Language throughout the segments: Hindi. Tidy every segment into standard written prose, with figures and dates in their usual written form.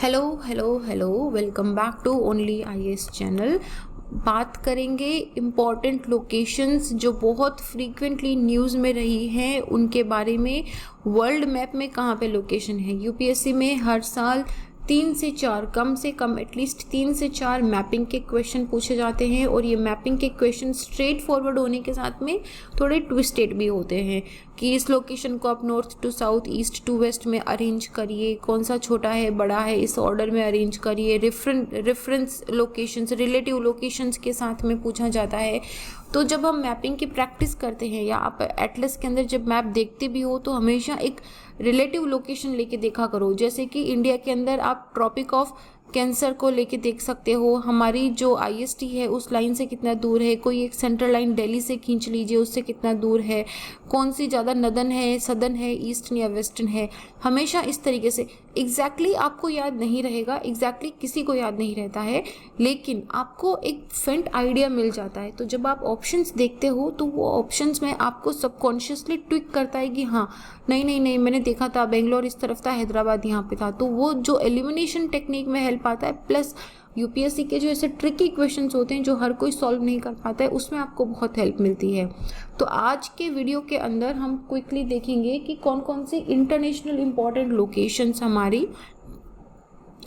Hello hello hello, welcome back to only IAS channel. बात करेंगे इम्पॉर्टेंट लोकेशंस जो बहुत फ्रीक्वेंटली न्यूज़ में रही हैं उनके बारे में। वर्ल्ड मैप में कहाँ पे लोकेशन है। यूपीएससी में हर साल 3 से 4 कम से कम एटलीस्ट 3 से 4 मैपिंग के क्वेश्चन पूछे जाते हैं और ये मैपिंग के क्वेश्चन स्ट्रेट फॉरवर्ड होने के साथ में थोड़े ट्विस्टेड भी होते हैं कि इस लोकेशन को आप north to south, east to west में अरेंज करिए, कौन सा छोटा है बड़ा है इस ऑर्डर में अरेंज करिए। रेफरेंस लोकेशंस, रिलेटिव लोकेशंस के साथ में पूछा जाता है। तो जब हम मैपिंग की प्रैक्टिस करते हैं या आप एटलस के अंदर जब मैप देखते भी हो तो हमेशा एक रिलेटिव लोकेशन लेके देखा करो। जैसे कि इंडिया के अंदर आप ट्रॉपिक ऑफ कैंसर को लेके देख सकते हो, हमारी जो आईएसटी है उस लाइन से कितना दूर है। कोई एक सेंट्रल लाइन दिल्ली से खींच लीजिए, उससे कितना दूर है, कौन सी ज़्यादा नदन है, सदन है, ईस्टर्न या वेस्टर्न है। हमेशा इस तरीके से एग्जैक्टली आपको याद नहीं रहेगा, एग्जैक्टली किसी को याद नहीं रहता है, लेकिन आपको एक फेंट आइडिया मिल जाता है। तो जब आप ऑप्शंस देखते हो तो वो ऑप्शंस में आपको सबकॉन्शियसली ट्विक करता है कि हाँ नहीं मैंने देखा था बेंगलोर इस तरफ था, हैदराबाद यहाँ पे था। तो वो जो एलिमिनेशन टेक्निक में हेल्प आता है, प्लस यूपीएससी के जो ऐसे ट्रिकी क्वेश्चंस होते हैं जो हर कोई सॉल्व नहीं कर पाता है, उसमें आपको बहुत हेल्प मिलती है। तो आज के वीडियो के अंदर हम क्विकली देखेंगे कि कौन कौन सी इंटरनेशनल इंपॉर्टेंट लोकेशंस हमारी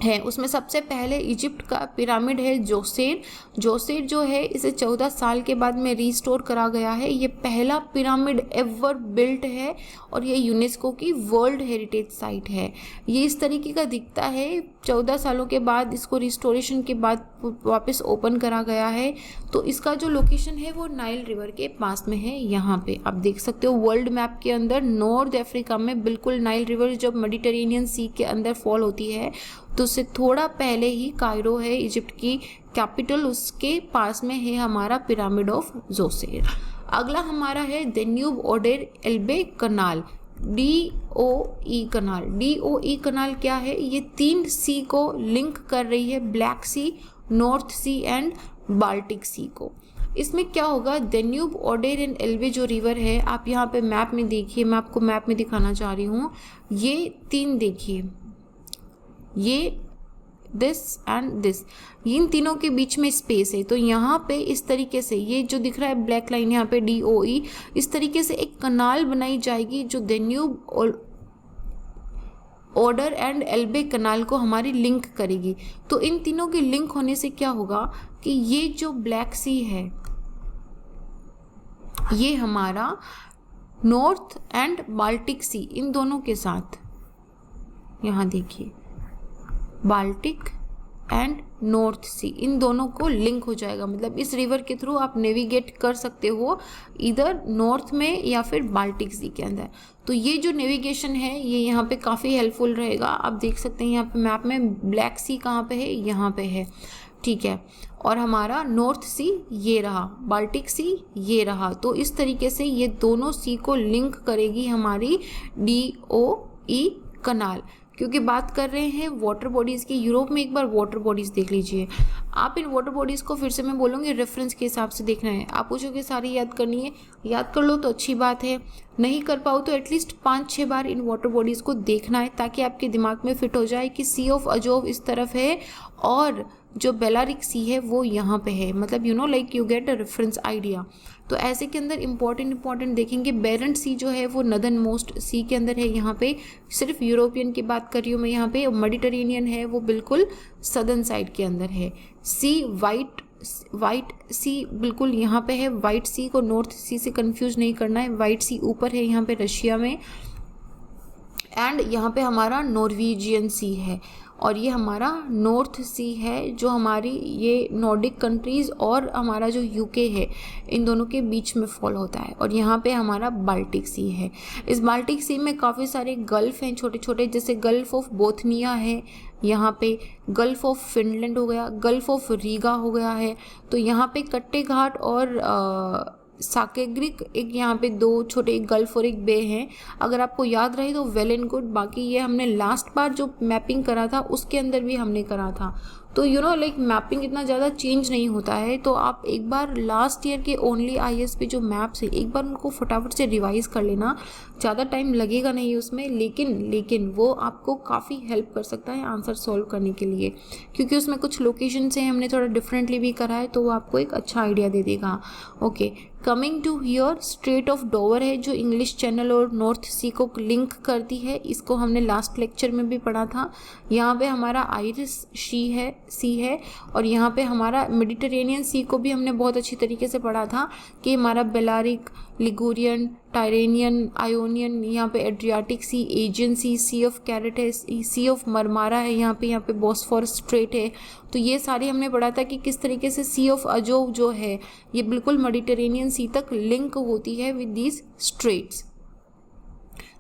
है। उसमें सबसे पहले इजिप्ट का पिरामिड है जोसेर। जोसेर जो है इसे 14 साल के बाद में रिस्टोर करा गया है। ये पहला पिरामिड एवर बिल्ट है और ये यूनेस्को की वर्ल्ड हेरिटेज साइट है। ये इस तरीके का दिखता है, 14 सालों के बाद इसको रिस्टोरेशन के बाद वापस ओपन करा गया है। तो इसका जो लोकेशन है वो नाइल रिवर के पास में है। यहाँ पे आप देख सकते हो वर्ल्ड मैप के अंदर नॉर्थ अफ्रीका में बिल्कुल नाइल रिवर जब मेडिटेरेनियन सी के अंदर फॉल होती है तो उससे थोड़ा पहले ही कायरो है इजिप्ट की कैपिटल, उसके पास में है हमारा पिरामिड ऑफ जोसेर। अगला हमारा है दान्यूब ओडेर एल्बे कनाल, DOE कनाल। DOE कनाल क्या है? ये 3 सी को लिंक कर रही है, Black Sea, North Sea and Baltic Sea को। इसमें क्या होगा, दान्यूब ओडेर एंड एल्बे जो रिवर है, आप यहाँ पे मैप में देखिए, मैं आपको मैप में दिखाना चाह रही हूँ। ये 3 देखिए, ये दिस एंड दिस, इन तीनों के बीच में स्पेस है। तो यहाँ पे इस तरीके से ये जो दिख रहा है ब्लैक लाइन यहाँ पे DOE, इस तरीके से एक कनाल बनाई जाएगी जो दान्यूब ओडर एंड एल्बे कनाल को हमारी लिंक करेगी। तो इन तीनों के लिंक होने से क्या होगा कि ये जो ब्लैक सी है ये हमारा नॉर्थ एंड बाल्टिक सी, इन दोनों के साथ यहाँ देखिए बाल्टिक एंड नॉर्थ सी, इन दोनों को लिंक हो जाएगा। मतलब इस रिवर के थ्रू आप नेविगेट कर सकते हो इधर नॉर्थ में या फिर बाल्टिक सी के अंदर। तो ये जो नेविगेशन है ये यहाँ पे काफ़ी हेल्पफुल रहेगा। आप देख सकते हैं यहाँ पे मैप में ब्लैक सी कहाँ पे है, यहाँ पे है, ठीक है। और हमारा नॉर्थ सी ये रहा, बाल्टिक सी ये रहा। तो इस तरीके से ये दोनों सी को लिंक करेगी हमारी DOE कनाल। क्योंकि बात कर रहे हैं वाटर बॉडीज़ की, यूरोप में एक बार वाटर बॉडीज़ देख लीजिए आप। इन वाटर बॉडीज़ को फिर से मैं बोलूँगी रेफरेंस के हिसाब से देखना है। आप पूछोगे सारी याद करनी है, याद कर लो तो अच्छी बात है, नहीं कर पाओ तो at least 5-6 bar in water bodies को देखना है ताकि आपके दिमाग में फिट हो जाए कि सी ऑफ अजोव इस तरफ है और जो बेलारिक सी है वो यहाँ पे है। मतलब like you get a reference idea. तो ऐसे के अंदर इंपॉर्टेंट देखेंगे। बेरेंट सी जो है वो नदर्न मोस्ट सी के अंदर है। यहाँ पे सिर्फ यूरोपियन की बात कर रही हूँ मैं, यहाँ पे मेडिटेरेनियन है वो बिल्कुल सदर्न साइड के अंदर है। सी वाइट सी बिल्कुल यहाँ पे है। वाइट सी को नॉर्थ सी से कंफ्यूज नहीं करना है, वाइट सी ऊपर है यहाँ पे रशिया में। एंड यहाँ पे हमारा नॉर्वेजियन सी है और ये हमारा नॉर्थ सी है जो हमारी ये नॉर्डिक कंट्रीज़ और हमारा जो यूके है इन दोनों के बीच में फॉल होता है। और यहाँ पे हमारा बाल्टिक सी है। इस बाल्टिक सी में काफ़ी सारे गल्फ़ हैं छोटे छोटे, जैसे गल्फ़ ऑफ बोथनिया है, यहाँ पे गल्फ़ ऑफ फिनलैंड हो गया, गल्फ़ ऑफ रीगा हो गया है। तो यहाँ पे कट्टे घाट और साकेग्रिक एक यहाँ पे 2 छोटे, एक गल्फ और एक बे हैं। अगर आपको याद रहे तो वेल एंड गुड। बाकी ये हमने लास्ट बार जो मैपिंग करा था उसके अंदर भी हमने करा था। तो लाइक मैपिंग इतना ज़्यादा चेंज नहीं होता है। तो आप एक बार लास्ट ईयर के ओनली आईएएस पे जो मैप्स है एक बार उनको फटाफट से रिवाइज कर लेना ज़्यादा टाइम लगेगा नहीं उसमें, लेकिन वो आपको काफ़ी हेल्प कर सकता है आंसर सॉल्व करने के लिए, क्योंकि उसमें कुछ लोकेशन से हमने थोड़ा डिफरेंटली भी करा है, तो वो आपको एक अच्छा आइडिया दे देगा। Okay, coming to here, strait of Dover है जो इंग्लिश चैनल और नॉर्थ सी को लिंक करती है, इसको हमने लास्ट लेक्चर में भी पढ़ा था। यहाँ पे हमारा आयरिश सी है और यहाँ पे हमारा मेडिटेरेनियन सी को भी हमने बहुत अच्छी तरीके से पढ़ा था कि हमारा बेलारिक, लिगुरियन, टायरेनियन, आयोनियन, यहाँ पे Adriatic Sea, Aegean Sea of Crete है, सी ऑफ मरमारा है, यहाँ पे बॉस्फोरस स्ट्रेट है। तो ये सारे हमने पढ़ा था कि किस तरीके से सी ऑफ अजोव जो है ये बिल्कुल मेडिटेरेनियन सी तक लिंक होती है with these straits.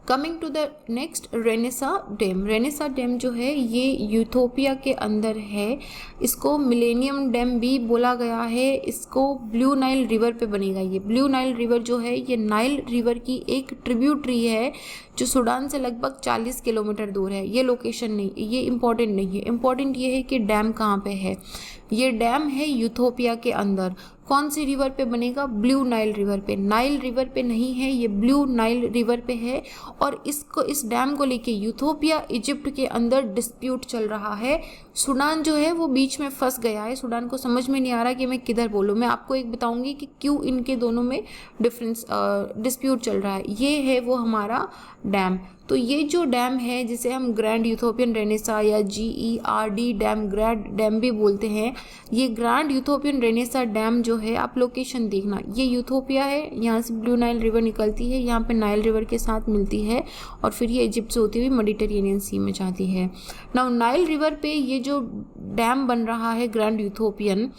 Coming to the next, Renaissance dam. Renaissance dam जो है ये यूथोपिया के अंदर है, इसको मिलेनियम डैम भी बोला गया है। इसको ब्लू नाइल रिवर पे बनेगा। ये ब्लू नाइल रिवर जो है ये नाइल रिवर की एक ट्रिब्यूटरी है जो सूडान से लगभग 40 किलोमीटर दूर है। ये लोकेशन नहीं, ये इम्पॉर्टेंट नहीं है, इम्पॉर्टेंट ये है कि डैम कहाँ पे है। ये डैम है यूथोपिया के अंदर। कौन सी रिवर पे बनेगा? ब्लू नाइल रिवर पे। नाइल रिवर पे नहीं है, ये ब्लू नाइल रिवर पे है। और इस डैम को लेके यूथोपिया इजिप्ट के अंदर डिस्प्यूट चल रहा है। सूडान जो है वो बीच में फंस गया है, सूडान को समझ में नहीं आ रहा कि मैं किधर बोलूँ। मैं आपको एक बताऊंगी कि क्यों इनके दोनों में डिस्प्यूट चल रहा है। ये है वो हमारा डैम। तो ये जो डैम है जिसे हम ग्रैंड यूथोपियन रेनेसा या GERD डैम, ग्रैंड डैम भी बोलते हैं, ये ग्रैंड यूथोपियन रेनेसा डैम जो है, आप लोकेशन देखना, ये यूथोपिया है, यहाँ से ब्लू नाइल रिवर निकलती है, यहाँ पे नाइल रिवर के साथ मिलती है और फिर ये इजिप्ट से होती हुई मेडिटेरेनियन सी में जाती है। नाउ नाइल रिवर पे ये जो डैम बन रहा है ग्रैंड यूथोपियन,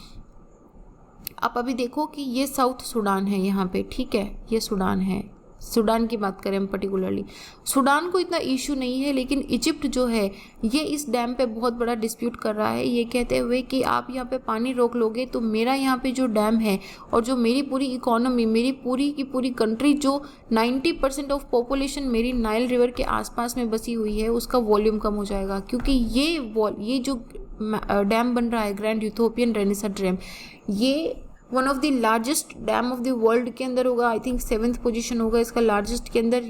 आप अभी देखो कि ये साउथ सूडान है यहाँ पे, ठीक है, ये सूडान है। सूडान की बात करें हम पर्टिकुलरली, सूडान को इतना इशू नहीं है, लेकिन इजिप्ट जो है ये इस डैम पे बहुत बड़ा डिस्प्यूट कर रहा है, ये कहते हुए कि आप यहाँ पे पानी रोक लोगे तो मेरा यहाँ पे जो डैम है और जो मेरी पूरी इकोनॉमी, मेरी पूरी की पूरी कंट्री, जो 90% ऑफ पॉपुलेशन मेरी नाइल रिवर के आसपास में बसी हुई है, उसका वॉल्यूम कम हो जाएगा। क्योंकि ये जो डैम बन रहा है ग्रैंड यूथोपियन रेनेसा डैम, ये one of the largest dam of the world के अंदर होगा। आई थिंक 7th पोजीशन होगा इसका लार्जेस्ट के अंदर।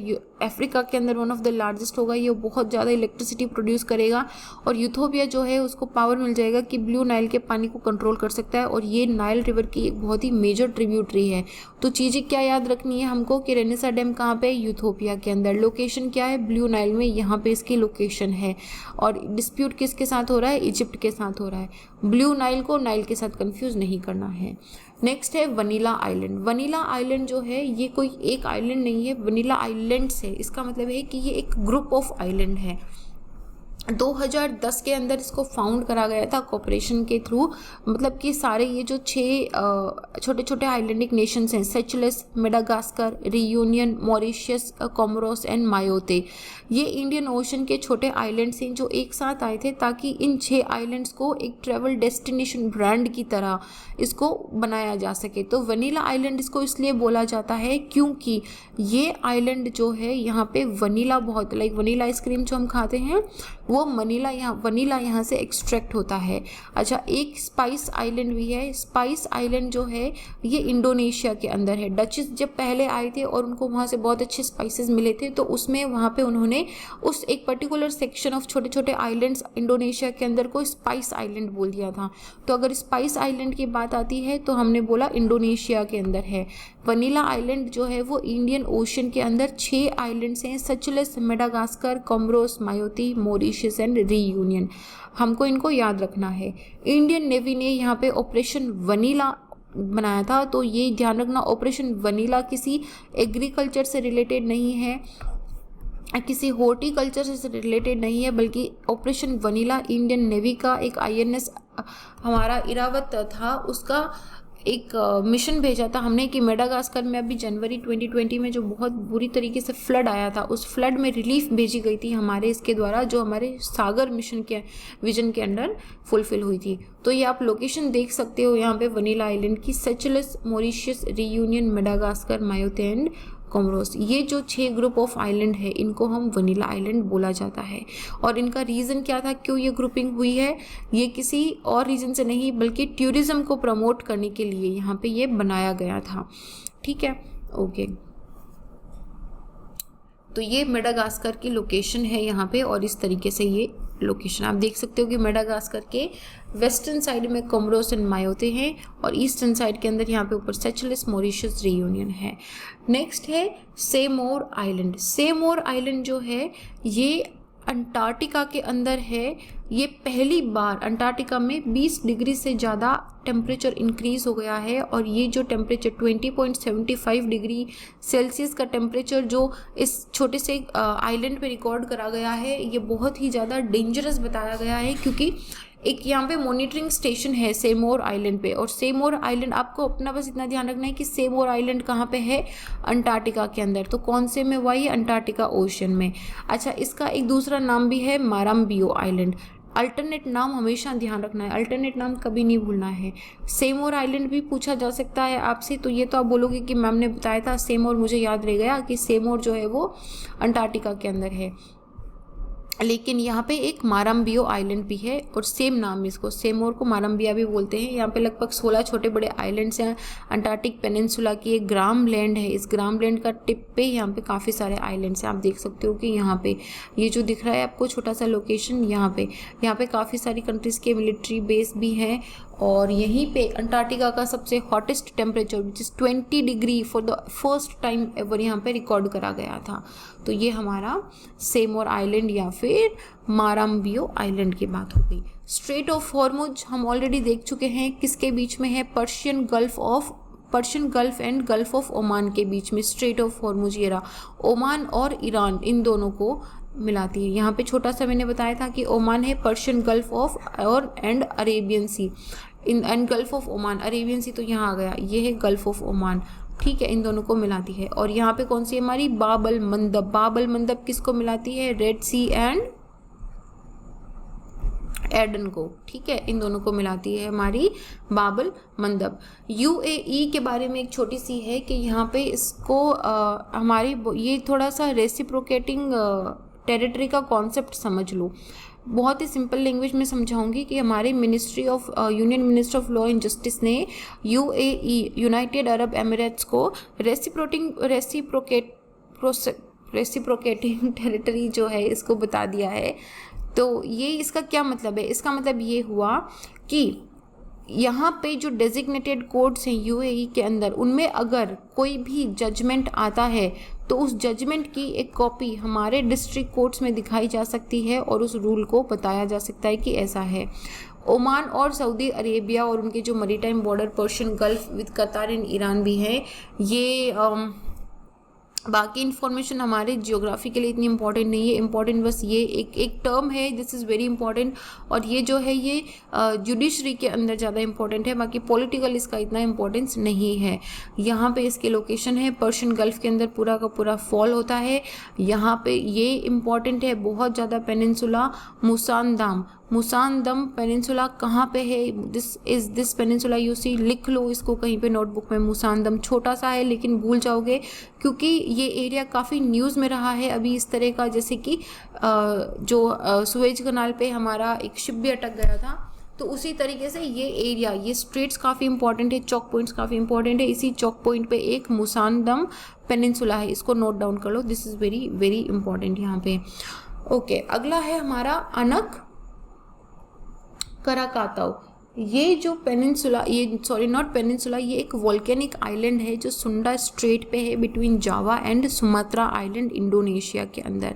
अफ्रीका के अंदर वन ऑफ द लार्जेस्ट होगा। ये बहुत ज़्यादा इलेक्ट्रिसिटी प्रोड्यूस करेगा और यूथोपिया जो है उसको पावर मिल जाएगा कि ब्लू नाइल के पानी को कंट्रोल कर सकता है। और ये नाइल रिवर की एक बहुत ही मेजर ट्रिब्यूटरी है। तो चीज़ें क्या याद रखनी है हमको कि रेनेसा डैम कहाँ पे? यूथोपिया के अंदर। लोकेशन क्या है? ब्लू नाइल में, यहाँ पे इसकी लोकेशन है। और डिस्प्यूट किसके साथ हो रहा है? इजिप्ट के साथ हो रहा है। ब्लू नाइल को नाइल के साथ कंफ्यूज नहीं करना है। नेक्स्ट है वनीला आइलैंड। वनीला आइलैंड जो है ये कोई एक आइलैंड नहीं है, वनीला आइलैंड्स है। इसका मतलब है कि ये एक ग्रुप ऑफ आइलैंड है। 2010 के अंदर इसको फाउंड करा गया था कॉपरेशन के थ्रू। मतलब कि सारे ये जो 6 छोटे छोटे आइलैंडिक नेशंस हैं, Seychelles, Madagascar, Reunion, Mauritius, Comoros and Mayotte, ये इंडियन ओशन के छोटे आइलैंड्स हैं जो एक साथ आए थे ताकि इन 6 आइलैंड्स को एक ट्रैवल डेस्टिनेशन ब्रांड की तरह इसको बनाया जा सके। तो वनीला आइलैंड इसको इसलिए बोला जाता है क्योंकि ये आइलैंड जो है यहाँ पे वनीला बहुत, लाइक वनीला आइसक्रीम जो हम खाते हैं वो वनीला यहाँ से एक्सट्रैक्ट होता है। अच्छा, एक स्पाइस आइलैंड भी है। स्पाइस आइलैंड जो है ये इंडोनेशिया के अंदर है। डचेस जब पहले आए थे और उनको वहाँ से बहुत अच्छे स्पाइसेस मिले थे, तो उसमें वहाँ पे उन्होंने उस एक पर्टिकुलर सेक्शन ऑफ छोटे छोटे आइलैंड्स इंडोनेशिया के अंदर को स्पाइस आइलैंड बोल दिया था। तो अगर स्पाइस आइलैंड की बात आती है तो हमने बोला इंडोनेशिया के अंदर है। वनीला आइलैंड जो है वो इंडियन ओशन के अंदर 6 आइलैंड्स हैं, Seychelles, Madagascar, Comoros, Mayotte, Mauritius and Reunion. हमको इनको याद रखना है। इंडियन नेवी ने यहाँ पे ऑपरेशन वनीला बनाया था, तो ये ध्यान रखना, ऑपरेशन वनीला किसी एग्रीकल्चर से रिलेटेड नहीं है, किसी हॉर्टिकल्चर से रिलेटेड नहीं है, बल्कि ऑपरेशन वनीला इंडियन नेवी का एक INS हमारा इरावत था, उसका एक मिशन भेजा था हमने कि मेडागास्कर में अभी जनवरी 2020 में जो बहुत बुरी तरीके से फ्लड आया था, उस फ्लड में रिलीफ भेजी गई थी हमारे इसके द्वारा, जो हमारे सागर मिशन के विजन के अंडर फुलफिल हुई थी। तो ये आप लोकेशन देख सकते हो यहाँ पे वनीला आइलैंड की, Seychelles, Mauritius, Reunion, Madagascar, Mayotte and Comoros. ये जो 6 ग्रुप ऑफ आइलैंड है इनको हम वनीला आइलैंड बोला जाता है। और इनका रीज़न क्या था, क्यों ये ग्रुपिंग हुई है? ये किसी और रीज़न से नहीं बल्कि टूरिज्म को प्रमोट करने के लिए यहाँ पे ये बनाया गया था। ठीक है, ओके। तो ये मेडागास्कर की लोकेशन है यहाँ पे, और इस तरीके से ये लोकेशन आप देख सकते हो कि मेडागास्कर के वेस्टर्न साइड में कोमोरोस एंड मायोते हैं, और ईस्टर्न साइड के अंदर यहाँ पे ऊपर सेचेल्स, मॉरिशस, रियूनियन है। नेक्स्ट है सेमोर आइलैंड। सेमोर आइलैंड जो है ये अंटार्कटिका के अंदर है। ये पहली बार अंटार्कटिका में 20 डिग्री से ज़्यादा टेम्परेचर इंक्रीज़ हो गया है, और ये जो टेम्परेचर 20.75 डिग्री सेल्सियस का टेम्परेचर जो इस छोटे से आइलैंड पे रिकॉर्ड करा गया है, ये बहुत ही ज़्यादा डेंजरस बताया गया है, क्योंकि एक यहाँ पे मॉनिटरिंग स्टेशन है सेमोर आइलैंड पे। और सेमोर आइलैंड, आपको अपना बस इतना ध्यान रखना है कि सेमोर आइलैंड कहाँ पे है, अंटार्कटिका के अंदर। तो कौन से में हुआ, ये अंटार्कटिका ओशन में। अच्छा, इसका एक दूसरा नाम भी है माराम्बियो आइलैंड। अल्टरनेट नाम हमेशा ध्यान रखना है, अल्टरनेट नाम कभी नहीं भूलना है। सेमोर आइलैंड भी पूछा जा सकता है आपसे, तो ये तो आप बोलोगे कि मैम ने बताया था सेमोर, मुझे याद रह गया कि सेमोर जो है वो अंटार्कटिका के अंदर है, लेकिन यहाँ पे एक माराम्बियो आइलैंड भी है, और सेम नाम इसको, सेमोर को माराम्बिया भी बोलते हैं। यहाँ पे लगभग 16 छोटे बड़े आइलैंड्स हैं। अंटार्कटिक पेनिनसुला की एक ग्राम लैंड है, इस ग्राम लैंड का टिप पे यहाँ पे काफ़ी सारे आइलैंड्स हैं। आप देख सकते हो कि यहाँ पे ये जो दिख रहा है आपको छोटा सा लोकेशन, यहाँ पे काफ़ी सारी कंट्रीज़ के मिलिट्री बेस भी हैं, और यहीं पे अंटार्कटिका का सबसे hottest temperature which is 20 degree for the first time ever यहाँ पे रिकॉर्ड करा गया था। तो ये हमारा सेमोर आइलैंड या फिर माराम्बियो आइलैंड की बात हो गई। स्ट्रेट ऑफ हॉर्मुज हम ऑलरेडी देख चुके हैं, किसके बीच में है, Persian gulf and Gulf of Oman के बीच में स्ट्रेट ऑफ हॉर्मुज। ये रहा, ओमान और ईरान इन दोनों को मिलाती है। यहाँ पे छोटा सा मैंने बताया था कि ओमान है, पर्शियन गल्फ ऑफ और and Arabian Sea and Gulf of Oman, Arabian Sea तो यहाँ आ गया, ये है गल्फ ऑफ ओमान, ठीक है, इन दोनों को मिलाती है। और यहाँ पे कौन सी हमारी बाबल मंदब, बाबल मंदब किसको मिलाती है, रेड सी एंड एडन को, ठीक है, इन दोनों को मिलाती है हमारी बाबल मंदब। यूएई के बारे में एक छोटी सी है कि यहाँ पे इसको हमारी ये थोड़ा सा रेसिप्रोकेटिंग टेरिटरी का कॉन्सेप्ट समझ लो। बहुत ही सिंपल लैंग्वेज में समझाऊंगी कि हमारे union minister of law and justice ने यूएई, यूनाइटेड अरब एमिरेट्स को रेसिप्रोकेटिंग टेरिटरी जो है इसको बता दिया है। तो ये इसका क्या मतलब है, इसका मतलब ये हुआ कि यहाँ पे जो डेजिग्नेटेड कोर्ट्स हैं यूएई के अंदर, उनमें अगर कोई भी जजमेंट आता है तो उस जजमेंट की एक कॉपी हमारे डिस्ट्रिक्ट कोर्ट्स में दिखाई जा सकती है, और उस रूल को बताया जा सकता है कि ऐसा है। ओमान और सऊदी अरेबिया और उनके जो maritime border Persian gulf with कतार एंड ईरान भी है, ये बाकी इन्फॉर्मेशन हमारे जियोग्राफी के लिए इतनी इंपॉर्टेंट नहीं है। इंपॉर्टेंट बस ये एक टर्म है, दिस इज़ वेरी इंपॉर्टेंट, और ये जो है ये जुडिशरी के अंदर ज़्यादा इंपॉर्टेंट है, बाकी पॉलिटिकल इसका इतना इंपॉर्टेंस नहीं है। यहाँ पे इसके लोकेशन है, पर्शियन गल्फ के अंदर पूरा का पूरा फॉल होता है। यहाँ पे ये इंपॉर्टेंट है बहुत ज़्यादा, पेनिनसुला मुसानदम पेनिनसुला कहाँ पे है, दिस पेनिनसुला यू सी, लिख लो इसको कहीं पे नोटबुक में। मुसानदम छोटा सा है लेकिन भूल जाओगे, क्योंकि ये एरिया काफ़ी न्यूज़ में रहा है अभी इस तरह का, जैसे कि जो सुएज कनाल पे हमारा एक शिप भी अटक गया था, तो उसी तरीके से ये एरिया, ये स्ट्रेट्स काफ़ी इंपॉर्टेंट है, चौक पॉइंट्स काफ़ी इंपॉर्टेंट है। इसी चौक पॉइंट पे एक मुसानदम पेनिनसुला है, इसको नोट डाउन कर लो, this is very very important यहाँ पे। ओके, अगला है हमारा अनक कराकाताओ। ये जो पेनिनसुला, ये सॉरी नॉट पेनिनसुला, ये एक वोल्केनिक आइलैंड है जो सुंडा स्ट्रेट पे है between Java and Sumatra island, Indonesia के अंदर।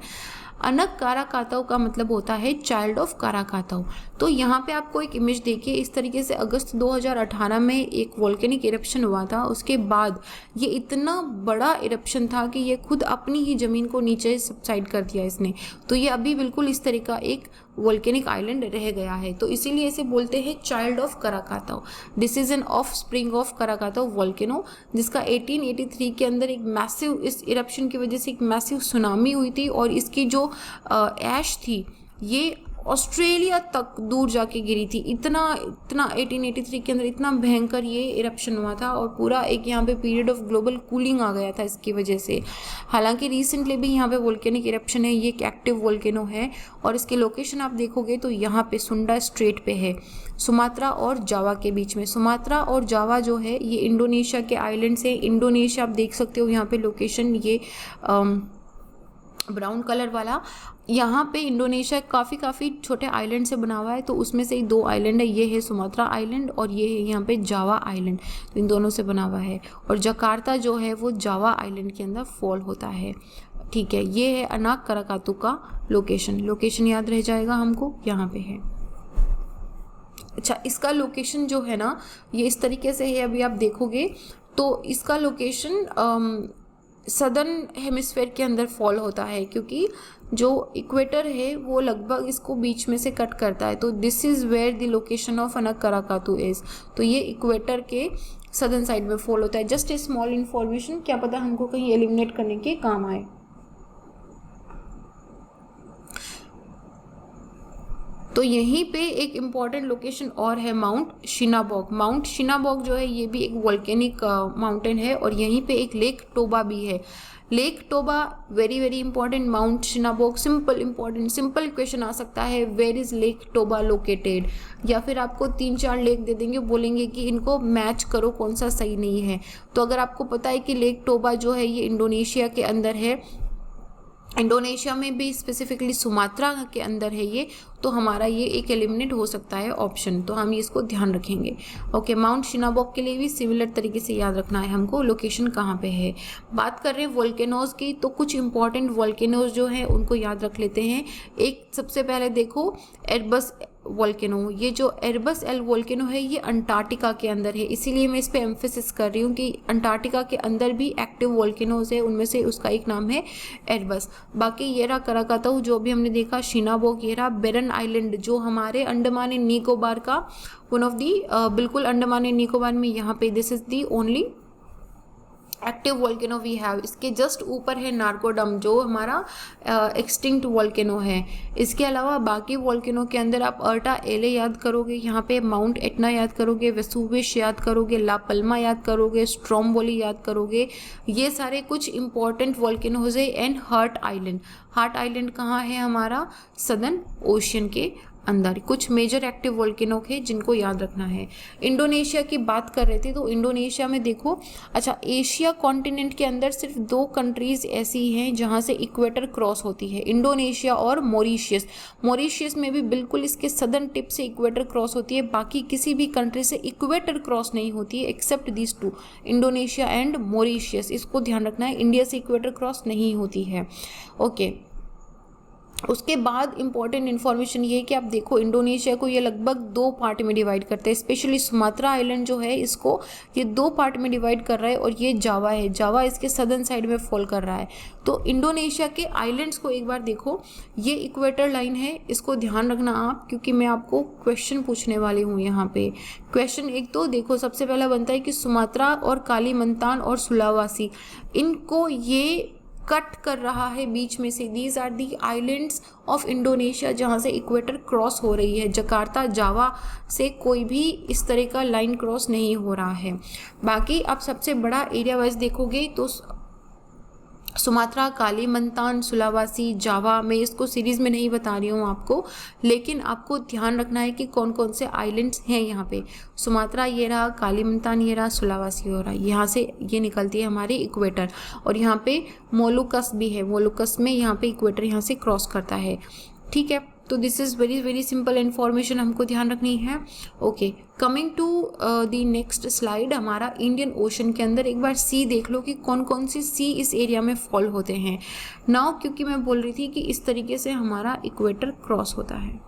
अनक काराकाताओ का मतलब होता है चाइल्ड ऑफ काराकाताओ। तो यहाँ पे आपको एक इमेज देखिए, इस तरीके से अगस्त 2018 में एक वोल्केनिक इरप्शन हुआ था, उसके बाद ये इतना बड़ा इरप्शन था कि ये खुद अपनी ही ज़मीन को नीचे सबसाइड कर दिया इसने। तो ये अभी बिल्कुल इस तरह का एक वोल्केनिक आइलैंड रह गया है, तो इसीलिए इसे बोलते हैं child of Krakatoa. This is an offspring of Krakatoa volcano, जिसका 1883 के अंदर एक मैसिव, इस इरप्शन की वजह से एक मैसिव सुनामी हुई थी, और इसकी जो ऐश थी ये ऑस्ट्रेलिया तक दूर जाके गिरी थी। इतना 1883 के अंदर इतना भयंकर ये इरप्शन हुआ था, और पूरा एक यहाँ पे पीरियड ऑफ ग्लोबल कूलिंग आ गया था इसकी वजह से। हालांकि रिसेंटली भी यहाँ पे वोल्केनिक इरप्शन है, ये एक एक्टिव वोल्केनो है, और इसके लोकेशन आप देखोगे तो यहाँ पे सुंडा स्ट्रेट पे है, सुमात्रा और जावा के बीच में। सुमात्रा और जावा जो है ये इंडोनेशिया के आइलैंड्स है। इंडोनेशिया आप देख सकते हो यहाँ पे लोकेशन, ये ब्राउन कलर वाला, यहाँ पे इंडोनेशिया काफ़ी छोटे आइलैंड से बना हुआ है। तो उसमें से 2 आइलैंड है, ये है सुमात्रा आइलैंड और ये है यहाँ पे जावा आइलैंड। तो इन दोनों से बना हुआ है और जकार्ता जो है वो जावा आइलैंड के अंदर फॉल होता है। ठीक है, ये है अनाक कराकातु का लोकेशन याद रह जाएगा हमको, यहाँ पे है। अच्छा, इसका लोकेशन जो है ना ये इस तरीके से है, अभी आप देखोगे तो इसका लोकेशन सदर्न हेमिस्फेयर के अंदर फॉल होता है, क्योंकि जो इक्वेटर है वो लगभग इसको बीच में से कट करता है। तो this is where the location of Anak Krakatau is. तो ये इक्वेटर के सदर्न साइड में फॉल होता है। जस्ट ए स्मॉल इन्फॉर्मेशन, क्या पता हमको कहीं एलिमिनेट करने के काम आए। तो यहीं पे एक इम्पॉर्टेंट लोकेशन और है माउंट शिनाबॉग। माउंट शिनाबॉग जो है ये भी एक वोल्केनिक माउंटेन है और यहीं पे एक लेक टोबा भी है। Lake Toba very important, Mount Sinabung simple question आ सकता है, where is Lake Toba located, या फिर आपको 3-4 लेक दे देंगे, बोलेंगे कि इनको मैच करो कौन सा सही नहीं है। तो अगर आपको पता है कि लेक टोबा जो है ये इंडोनेशिया के अंदर है, इंडोनेशिया में भी स्पेसिफिकली सुमात्रा के अंदर है ये, तो हमारा ये एक एलिमिनेट हो सकता है ऑप्शन। तो हम इसको ध्यान रखेंगे। ओके, माउंट शिनाबॉग के लिए भी सिमिलर तरीके से याद रखना है हमको, लोकेशन कहाँ पे है। बात कर रहे हैं वोल्केनोज की, तो कुछ इंपॉर्टेंट वोल्केनोज जो है उनको याद रख लेते हैं। एक सबसे पहले देखो एरबस वोल्केनो, ये जो एरबस एल वोल्केनो है ये अंटार्कटिका के अंदर है, इसीलिए मैं इस पे एम्फेसिस कर रही हूँ कि अंटार्कटिका के अंदर भी एक्टिव वोल्केनोज है, उनमें से उसका एक नाम है एरबस। बाकी ये रहा कराकातु जो भी हमने देखा, शिनाबॉग, ये रहा बेरन आइलैंड जो हमारे अंडमान एंड निकोबार का वन ऑफ दी बिल्कुल अंडमान एंड निकोबार में यहाँ पे this is the only active volcano we have. इसके जस्ट ऊपर है नार्कोडम जो हमारा एक्सटिंक्ट वोल्केनो है। इसके अलावा बाकी वोल्केनो के अंदर आप अर्टा एले याद करोगे, यहाँ पे माउंट एटना याद करोगे, वेसुवियस याद करोगे, ला पल्मा याद करोगे, स्ट्रोम्बोली याद करोगे। ये सारे कुछ इंपॉर्टेंट वोल्केनोज है। एंड हार्ट आइलैंड कहाँ है हमारा, सदर्न ओशियन के अंदर। कुछ मेजर एक्टिव वोल्केनो है जिनको याद रखना है। इंडोनेशिया की बात कर रहे थे, तो इंडोनेशिया में देखो, अच्छा एशिया कॉन्टिनेंट के अंदर सिर्फ 2 कंट्रीज ऐसी हैं जहां से इक्वेटर क्रॉस होती है, इंडोनेशिया और मॉरिशियस में भी बिल्कुल इसके सदर्न टिप से इक्वेटर क्रॉस होती है। बाकी किसी भी कंट्री से इक्वेटर क्रॉस नहीं होती है except these 2, Indonesia and Mauritius. इसको ध्यान रखना है, इंडिया से इक्वेटर क्रॉस नहीं होती है। ओके, उसके बाद इंपॉर्टेंट इन्फॉर्मेशन ये है कि आप देखो इंडोनेशिया को ये लगभग 2 पार्ट में डिवाइड करते हैं। स्पेशली सुमात्रा आइलैंड जो है इसको ये 2 पार्ट में डिवाइड कर रहा है, और ये जावा है, जावा इसके सदर्न साइड में फॉल कर रहा है। तो इंडोनेशिया के आइलैंड्स को एक बार देखो, ये इक्वेटर लाइन है, इसको ध्यान रखना आप, क्योंकि मैं आपको क्वेश्चन पूछने वाली हूँ यहाँ पे। क्वेश्चन एक तो देखो सबसे पहला बनता है कि सुमात्रा और कालीमंतान और सुलावासी, इनको ये कट कर रहा है बीच में से। These are the islands of Indonesia जहाँ से इक्वेटर क्रॉस हो रही है। जकार्ता जावा से कोई भी इस तरह का लाइन क्रॉस नहीं हो रहा है। बाकी आप सबसे बड़ा एरिया वाइज देखोगे तो सुमात्रा, कालीमंतान, सुलावासी, जावा, मैं इसको सीरीज में नहीं बता रही हूँ आपको, लेकिन आपको ध्यान रखना है कि कौन कौन से आइलैंड्स हैं यहाँ पे। सुमात्रा ये रहा, कालीमंतान ये रहा, सुलावासी हो रहा, यहाँ से ये निकलती है हमारी इक्वेटर। और यहाँ पे मोलुकस भी है, मोलुकस में यहाँ पे इक्वेटर यहाँ से क्रॉस करता है। ठीक है, तो this is very simple information हमको ध्यान रखनी है। Okay, coming to the next slide, हमारा इंडियन ओशन के अंदर एक बार सी देख लो कि कौन कौन से सी इस एरिया में फॉल होते हैं। नाउ क्योंकि मैं बोल रही थी कि इस तरीके से हमारा इक्वेटर क्रॉस होता है,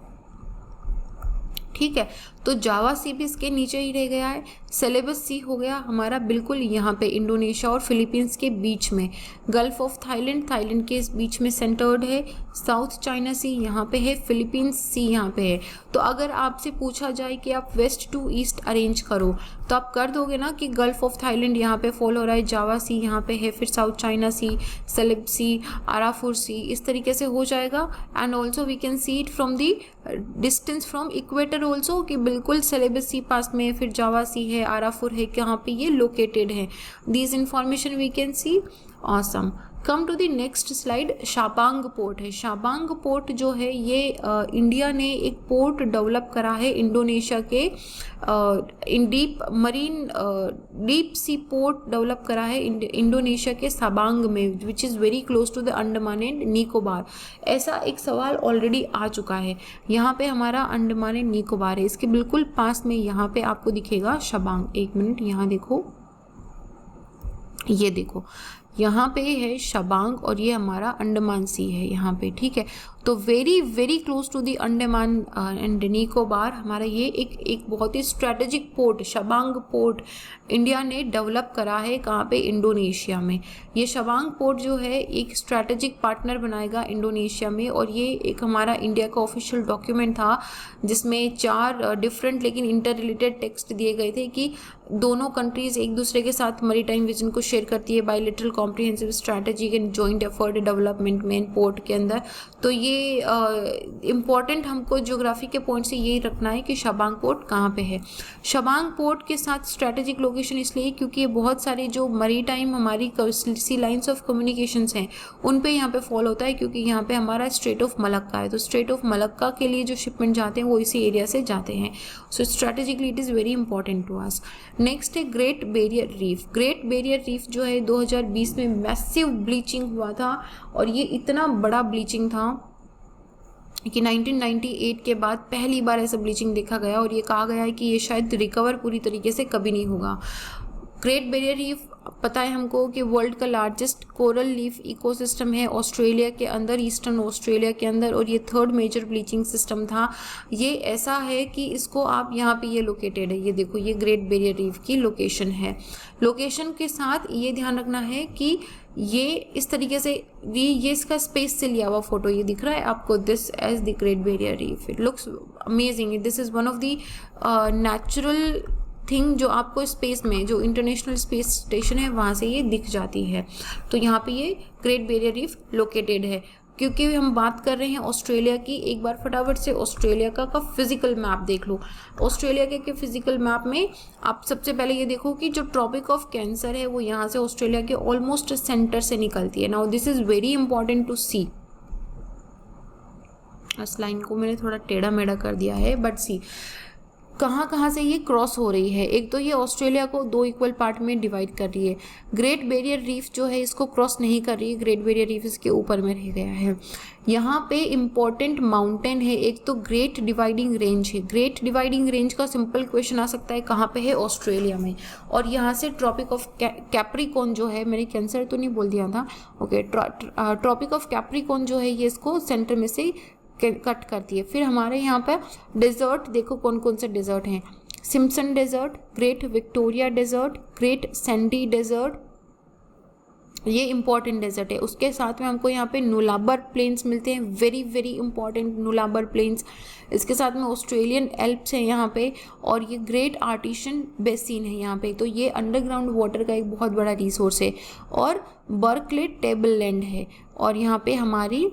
ठीक है, तो जावा सी भी इसके नीचे ही रह गया है। सेलेबस सी हो गया हमारा बिल्कुल यहाँ पे इंडोनेशिया और फिलीपींस के बीच में। गल्फ ऑफ थाईलैंड के बीच में सेंटर्ड है। साउथ चाइना सी यहाँ पे है, फिलीपींस सी यहाँ पे है। तो अगर आपसे पूछा जाए कि आप वेस्ट टू ईस्ट अरेंज करो तो आप कर दोगे ना कि गल्फ ऑफ थाईलैंड यहाँ पे फॉल हो रहा है, जावा सी यहाँ पे है, फिर South China Sea, Celebes Sea, Arafura Sea, इस तरीके से हो जाएगा। And also we can see it from the distance from equator also कि बिल्कुल सेलेबस सी पास में है, फिर जावा सी है, आराफुर है, कहाँ पे ये लोकेटेड है। These information we can see. Awesome. Come to the next slide, Sabang port है। शाबांग पोर्ट जो है ये इंडिया ने एक पोर्ट डेवलप करा है इंडोनेशिया के डीप सी पोर्ट डेवलप करा है इंडोनेशिया के शाबांग में, which is very close to the Andaman and Nicobar. ऐसा एक सवाल ऑलरेडी आ चुका है। यहाँ पे हमारा अंडमान एंड निकोबार है, इसके बिल्कुल पास में यहाँ पे आपको दिखेगा शाबांग। एक मिनट, यहाँ देखो, ये देखो यहाँ पे है शाबांग और ये हमारा अंडमान सी है यहाँ पे, ठीक है। तो very very close to the Andaman and Nicobar हमारा ये एक बहुत ही strategic port, Sabang port India ने डेवलप करा है। कहाँ पे? इंडोनेशिया में। ये शाबांग पोर्ट जो है एक स्ट्रेटेजिक पार्टनर बनाएगा इंडोनेशिया में, और ये एक हमारा इंडिया का ऑफिशियल डॉक्यूमेंट था जिसमें 4 डिफरेंट लेकिन इंटर रिलेटेड टेक्स्ट दिए गए थे कि दोनों कंट्रीज एक दूसरे के साथ मैरीटाइम विजन को शेयर करती है, bilateral comprehensive strategy and joint effort development में पोर्ट के अंदर। तो ये इम्पॉर्टेंट हमको ज्योग्राफी के पॉइंट से यही रखना है कि शाबांग पोर्ट कहाँ पे है। शाबांग पोर्ट के साथ स्ट्रैटेजिक लोकेशन इसलिए क्योंकि ये बहुत सारे जो मैरीटाइम हमारी सी लाइन्स ऑफ कम्युनिकेशंस हैं उन पे यहाँ पे फॉल होता है, क्योंकि यहाँ पे हमारा स्ट्रेट ऑफ मलक्का है। तो स्ट्रेट ऑफ मलक्का के लिए जो शिपमेंट जाते हैं वो इसी एरिया से जाते हैं। So strategically it is very important to us. Next है Great Barrier Reef. Great Barrier Reef जो है 2020 में मैसिव ब्लीचिंग हुआ था, और ये इतना बड़ा ब्लीचिंग था कि 1998 के बाद पहली बार ऐसा ब्लीचिंग देखा गया, और ये कहा गया है कि ये शायद रिकवर पूरी तरीके से कभी नहीं होगा। ग्रेट बैरियर रीफ पता है हमको कि वर्ल्ड का लार्जेस्ट कोरल लीफ इकोसिस्टम है ऑस्ट्रेलिया के अंदर, ईस्टर्न ऑस्ट्रेलिया के अंदर, और ये 3rd मेजर ब्लीचिंग सिस्टम था। ये ऐसा है कि इसको आप यहाँ पे ये लोकेटेड है, ये देखो ये ग्रेट बैरियर रीफ की लोकेशन है। लोकेशन के साथ ये ध्यान रखना है कि ये इस तरीके से ये इसका स्पेस से लिया हुआ फोटो ये दिख रहा है आपको, this is the Great Barrier Reef. It looks amazing. This is one of the natural thing जो आपको स्पेस में, जो इंटरनेशनल स्पेस स्टेशन है वहाँ से ये दिख जाती है। तो यहाँ पे ये ग्रेट बैरियर रीफ लोकेटेड है। क्योंकि हम बात कर रहे हैं ऑस्ट्रेलिया की, एक बार फटाफट से ऑस्ट्रेलिया का फिजिकल मैप देख लो। ऑस्ट्रेलिया के फिजिकल मैप में आप सबसे पहले ये देखो कि जो ट्रॉपिक ऑफ कैंसर है वो यहाँ से ऑस्ट्रेलिया के ऑलमोस्ट सेंटर से निकलती है। Now this is very important to see. इस लाइन को मैंने थोड़ा टेढ़ा मेढ़ा कर दिया है, बट सी कहाँ कहाँ से ये क्रॉस हो रही है। एक तो ये ऑस्ट्रेलिया को 2 इक्वल पार्ट में डिवाइड कर रही है। ग्रेट बैरियर रीफ जो है इसको क्रॉस नहीं कर रही है, ग्रेट बैरियर रीफ इसके ऊपर में रह गया है। यहाँ पे इम्पॉर्टेंट माउंटेन है, एक तो ग्रेट डिवाइडिंग रेंज है। ग्रेट डिवाइडिंग रेंज का सिंपल क्वेश्चन आ सकता है, कहाँ पे है? ऑस्ट्रेलिया में। और यहाँ से ट्रॉपिक ऑफ कैप्रिकॉर्न जो है, मैंने कैंसर तो नहीं बोल दिया था, ओके, ट्रॉपिक ऑफ कैप्रिकॉर्न जो है ये इसको सेंटर में से कट करती है। फिर हमारे यहाँ पर डेजर्ट देखो कौन कौन से डेजर्ट हैं। Simpson Desert, Great Victoria Desert, Great Sandy Desert, ये इंपॉर्टेंट डेजर्ट है। उसके साथ में हमको यहाँ पे नुलाबर प्लेन्स मिलते हैं, वेरी वेरी इंपॉर्टेंट नुलाबर प्लेन्स। इसके साथ में ऑस्ट्रेलियन एल्प्स हैं यहाँ पे, और ये ग्रेट आर्टिशन बेसिन है यहाँ पे। तो ये अंडरग्राउंड वाटर का एक बहुत बड़ा रिसोर्स है। और बर्कले टेबल लैंड है, और यहाँ पे हमारी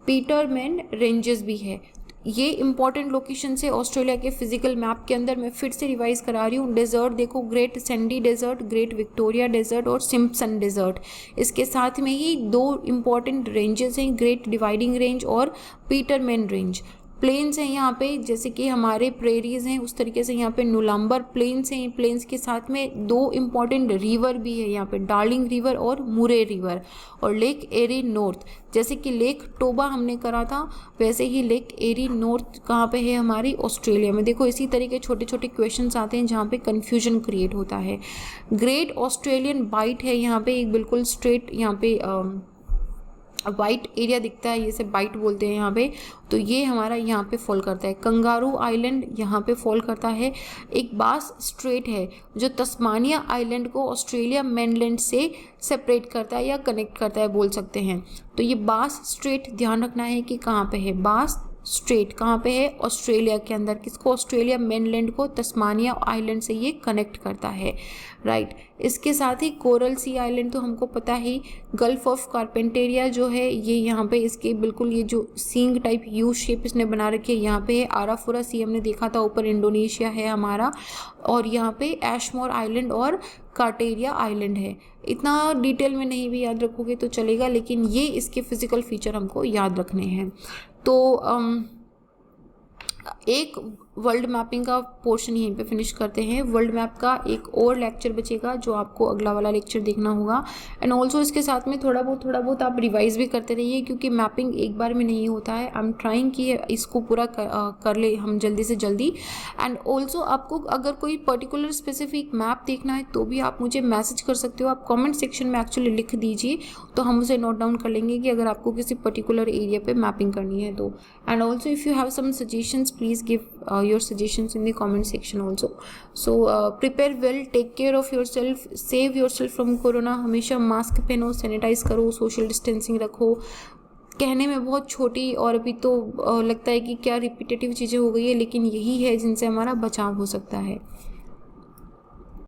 पीटरमैन रेंजेस भी है। ये इंपॉर्टेंट लोकेशन है ऑस्ट्रेलिया के फिजिकल मैप के अंदर। मैं फिर से रिवाइज करा रही हूँ। डेजर्ट देखो, Great Sandy Desert, Great Victoria Desert और सिम्पसन डेजर्ट। इसके साथ में ही 2 इंपॉर्टेंट रेंजेस हैं, ग्रेट डिवाइडिंग रेंज और पीटरमैन रेंज। प्लेन्स हैं यहाँ पे, जैसे कि हमारे प्रेरीज हैं उस तरीके से यहाँ पे नुलाम्बर प्लेन्स हैं। प्लेन्स के साथ में 2 इंपॉर्टेंट रिवर भी है यहाँ पे, डार्लिंग रिवर और मुरे रिवर। और लेक एरी नॉर्थ, जैसे कि लेक टोबा हमने करा था वैसे ही लेक एरी नॉर्थ कहाँ पे है? हमारी ऑस्ट्रेलिया में। देखो इसी तरीके छोटे छोटे क्वेश्चंस आते हैं जहाँ पे कन्फ्यूजन क्रिएट होता है। ग्रेट ऑस्ट्रेलियन बाइट है यहाँ पे, एक बिल्कुल स्ट्रेट यहाँ पे वाइट एरिया दिखता है, ये से बाइट बोलते हैं यहाँ पे। तो ये हमारा यहाँ पे फॉल करता है। कंगारू आइलैंड यहाँ पे फॉल करता है। एक बास स्ट्रेट है जो तस्मानिया आइलैंड को ऑस्ट्रेलिया मेनलैंड से सेपरेट करता है या कनेक्ट करता है बोल सकते हैं। तो ये बास स्ट्रेट ध्यान रखना है कि कहाँ पे है। बास स्ट्रेट कहाँ पे है? ऑस्ट्रेलिया के अंदर। किसको? ऑस्ट्रेलिया मेनलैंड को तस्मानिया आइलैंड से ये कनेक्ट करता है, राइट। इसके साथ ही कोरल सी आइलैंड तो हमको पता ही, गल्फ ऑफ कारपेंटेरिया जो है ये यहाँ पे इसके बिल्कुल ये जो सींग टाइप यू शेप इसने बना रखी है यहाँ पे है। आराफुरा सी हमने देखा था ऊपर, इंडोनेशिया है हमारा, और यहाँ पे एशमोर आइलैंड और कार्टेरिया आइलैंड है। इतना डिटेल में नहीं भी याद रखोगे तो चलेगा, लेकिन ये इसके फिजिकल फीचर हमको याद रखने हैं। तो एक वर्ल्ड मैपिंग का पोर्शन यहीं पे फिनिश करते हैं। वर्ल्ड मैप का एक और लेक्चर बचेगा जो आपको अगला वाला लेक्चर देखना होगा। एंड ऑल्सो इसके साथ में थोड़ा बहुत आप रिवाइज भी करते रहिए, क्योंकि मैपिंग एक बार में नहीं होता है। आई एम ट्राइंग कि इसको पूरा कर ले हम जल्दी से जल्दी। एंड ऑल्सो आपको अगर कोई पर्टिकुलर स्पेसिफिक मैप देखना है तो भी आप मुझे मैसेज कर सकते हो। आप कॉमेंट सेक्शन में एक्चुअली लिख दीजिए तो हम उसे नोट डाउन कर लेंगे कि अगर आपको किसी पर्टिकुलर एरिया पे मैपिंग करनी है तो। And also if you have some suggestions please give your suggestions in the comment section also. So prepare well, take care of yourself, save yourself from corona। हमेशा मास्क पहनो, सैनिटाइज करो, सोशल डिस्टेंसिंग रखो। कहने में बहुत छोटी और अभी तो लगता है कि क्या रिपीटेटिव चीज़ें हो गई है, लेकिन यही है जिनसे हमारा बचाव हो सकता है।